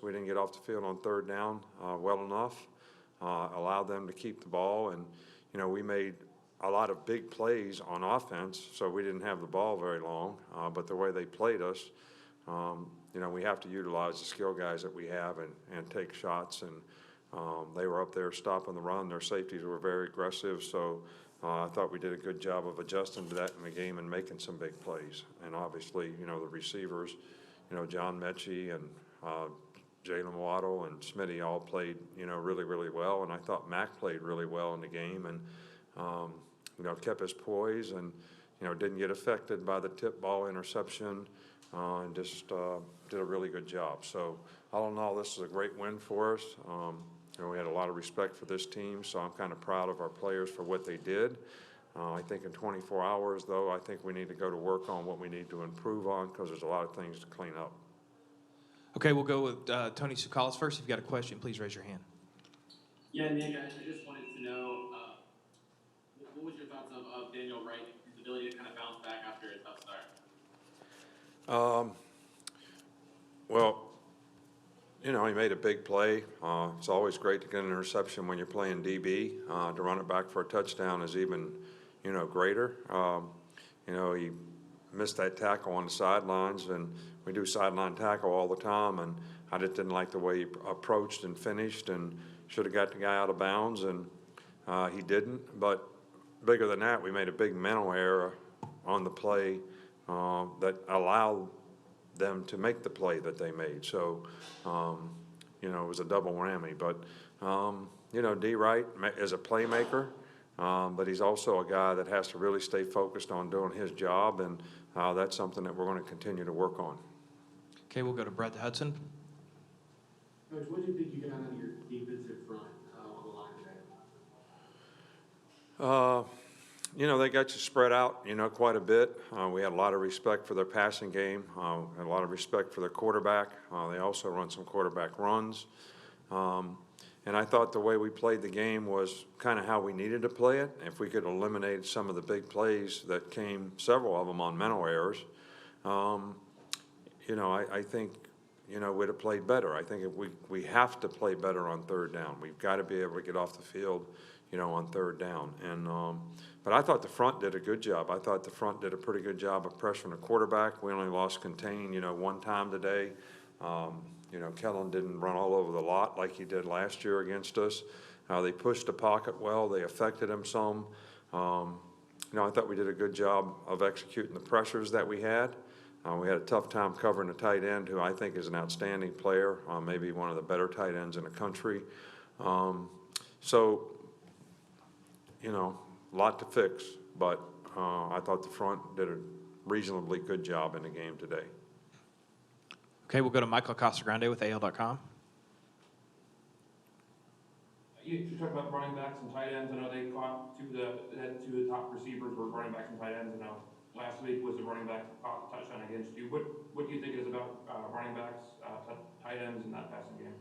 We didn't get off the field on third down well enough, allowed them to keep the ball, and we made a lot of big plays on offense, so we didn't have the ball very long. But the way they played us, we have to utilize the skill guys that we have and take shots. And they were up there stopping the run. Their safeties were very aggressive, so I thought we did a good job of adjusting to that in the game and making some big plays. And obviously, the receivers, John Mechie and Jalen Waddle and Smitty all played, really, really well. And I thought Mac played really well in the game and, kept his poise and, didn't get affected by the tip ball interception and just did a really good job. So all in all, this is a great win for us. We had a lot of respect for this team, so I'm kind of proud of our players for what they did. I think in 24 hours, though, I think we need to go to work on what we need to improve on because there's a lot of things to clean up. Okay, we'll go with Tony Sukalis first. If you've got a question, please raise your hand. Yeah, Nick, I just wanted to know, what was your thoughts of Daniel Wright, his ability to kind of bounce back after a tough start? Well, he made a big play. It's always great to get an interception when you're playing DB. To run it back for a touchdown is even, greater. He missed that tackle on the sidelines, and we do sideline tackle all the time, and I just didn't like the way he approached and finished and should have got the guy out of bounds, and he didn't. But bigger than that, we made a big mental error on the play that allowed them to make the play that they made. So, it was a double whammy. But, D. Wright is a playmaker, but he's also a guy that has to really stay focused on doing his job, and that's something that we're going to continue to work on. Okay, we'll go to Brett Hudson. Coach, what do you think you got out of your defensive front on the line today? They got you spread out, quite a bit. We had a lot of respect for their passing game, and a lot of respect for their quarterback. They also run some quarterback runs. And I thought the way we played the game was kind of how we needed to play it. If we could eliminate some of the big plays that came, several of them on mental errors, I think, we'd have played better. I think if we have to play better on third down. We've got to be able to get off the field, on third down. And but I thought the front did a good job. I thought the front did a pretty good job of pressuring the quarterback. We only lost contain, one time today. Kellen didn't run all over the lot like he did last year against us. They pushed the pocket well. They affected him some. I thought we did a good job of executing the pressures that we had. We had a tough time covering the tight end, who I think is an outstanding player, maybe one of the better tight ends in the country. A lot to fix, but I thought the front did a reasonably good job in the game today. Okay, we'll go to Michael Casagrande with AL.com. You talked about running backs and tight ends. I know they caught two of the top receivers were running backs and tight ends. I know last week was the running back that caught the touchdown against you. What do you think it is about running backs, tight ends in that passing game?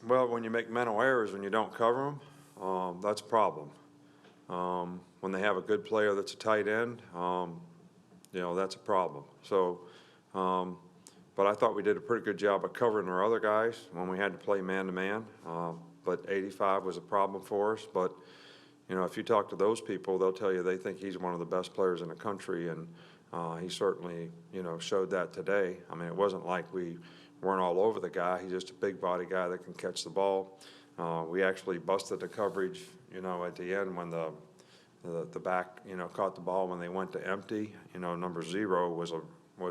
Well, when you make mental errors and you don't cover them, that's a problem. When they have a good player that's a tight end, that's a problem. So, but I thought we did a pretty good job of covering our other guys when we had to play man-to-man. But 85 was a problem for us. But, if you talk to those people, they'll tell you they think he's one of the best players in the country, and he certainly, showed that today. I mean, it wasn't like we weren't all over the guy. He's just a big-body guy that can catch the ball. We actually busted the coverage, at the end when the back, caught the ball when they went to empty. Number 0 was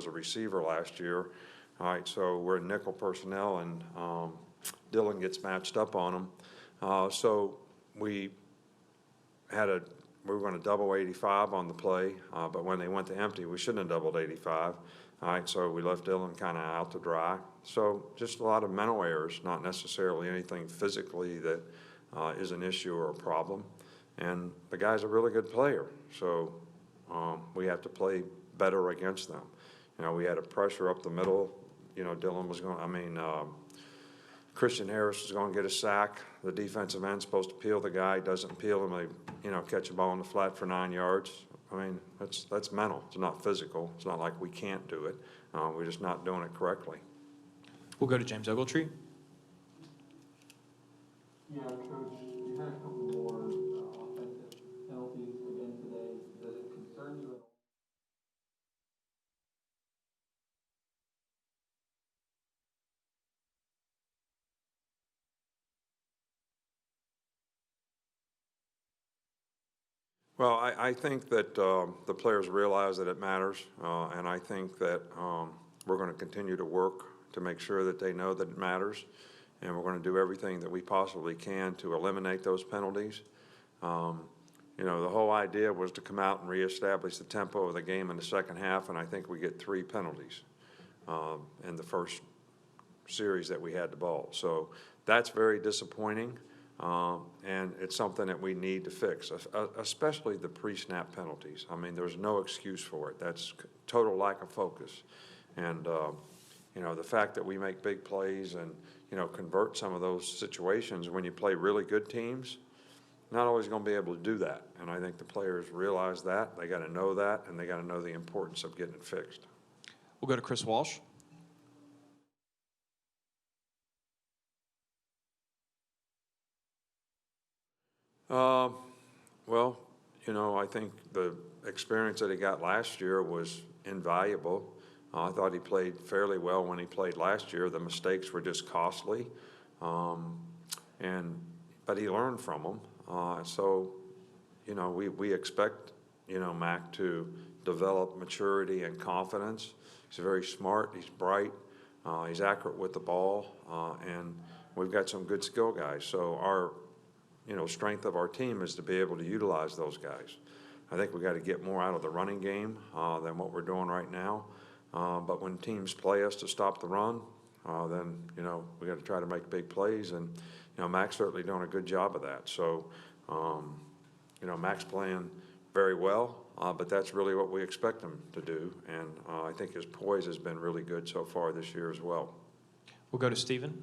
a receiver last year. All right, so we're in nickel personnel, and Dylan gets matched up on him. So we were going to double 85 on the play, but when they went to empty, we shouldn't have doubled 85. All right, so we left Dylan kind of out to dry. So just a lot of mental errors, not necessarily anything physically that is an issue or a problem. And the guy's a really good player, so we have to play better against them. We had a pressure up the middle. Dylan was going, Christian Harris was going to get a sack. The defensive end's supposed to peel the guy, doesn't peel him. They, catch a ball in the flat for 9 yards. I mean, that's mental. It's not physical. It's not like we can't do it. We're just not doing it correctly. We'll go to James Ogletree. Yeah, Coach, you had a couple more offensive penalties again today. Does it concern you at all? Well, I think that the players realize that it matters, and I think that we're going to continue to work to make sure that they know that it matters, and we're going to do everything that we possibly can to eliminate those penalties. You know, the whole idea was to come out and reestablish the tempo of the game in the second half, and I think we get 3 penalties in the first series that we had the ball. So that's very disappointing. And it's something that we need to fix, especially the pre-snap penalties. I mean, there's no excuse for it. That's total lack of focus. And, you know, the fact that we make big plays and, you know, convert some of those situations when you play really good teams, not always going to be able to do that. And I think the players realize that. They got to know that, and they got to know the importance of getting it fixed. We'll go to Chris Walsh. Well, you know, I think the experience that he got last year was invaluable. I thought he played fairly well when he played last year. The mistakes were just costly, but he learned from them. So, you know, we expect, you know, Mac to develop maturity and confidence. He's very smart. He's bright. He's accurate with the ball, and we've got some good skill guys. So our strength of our team is to be able to utilize those guys. I think we got to get more out of the running game than what we're doing right now. But when teams play us to stop the run, then, you know, we got to try to make big plays. And, you know, Mac's certainly doing a good job of that. So, you know, Mac's playing very well, but that's really what we expect him to do. And I think his poise has been really good so far this year as well. We'll go to Stephen.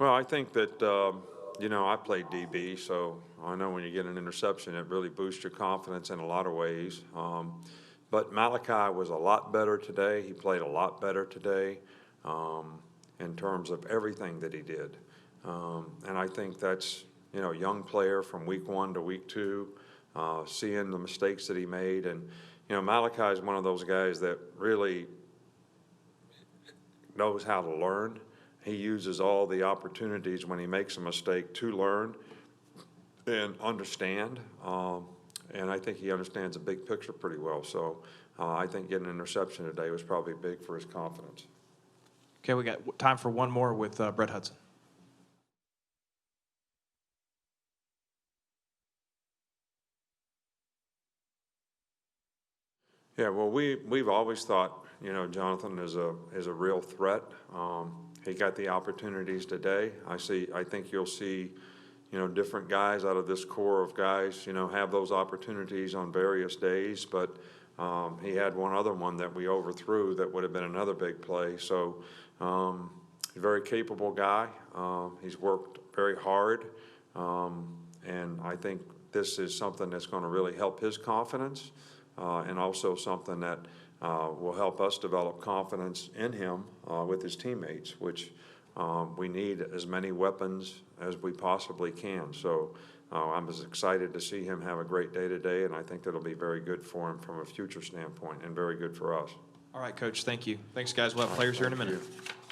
Well, I think that, you know, I played DB, so I know when you get an interception, it really boosts your confidence in a lot of ways. But Malachi was a lot better today. He played a lot better today in terms of everything that he did. And I think that's, you know, a young player from week 1 to week 2, seeing the mistakes that he made. And, you know, Malachi is one of those guys that really knows how to learn. He uses all the opportunities when he makes a mistake to learn and understand. And I think he understands the big picture pretty well. So I think getting an interception today was probably big for his confidence. Okay, we got time for one more with Brett Hudson. Yeah, well, we've always thought, you know, Jonathan is a real threat. He got the opportunities today. I think you'll see, you know, different guys out of this core of guys, you know, have those opportunities on various days. But he had one other one that we overthrew that would have been another big play. So a very capable guy. He's worked very hard, and I think this is something that's going to really help his confidence, and also something that will help us develop confidence in him with his teammates, which we need as many weapons as we possibly can. So I'm as excited to see him have a great day today, and I think that'll be very good for him from a future standpoint and very good for us. All right, Coach, thank you. Thanks, guys. We'll have players here in a minute. Thank you.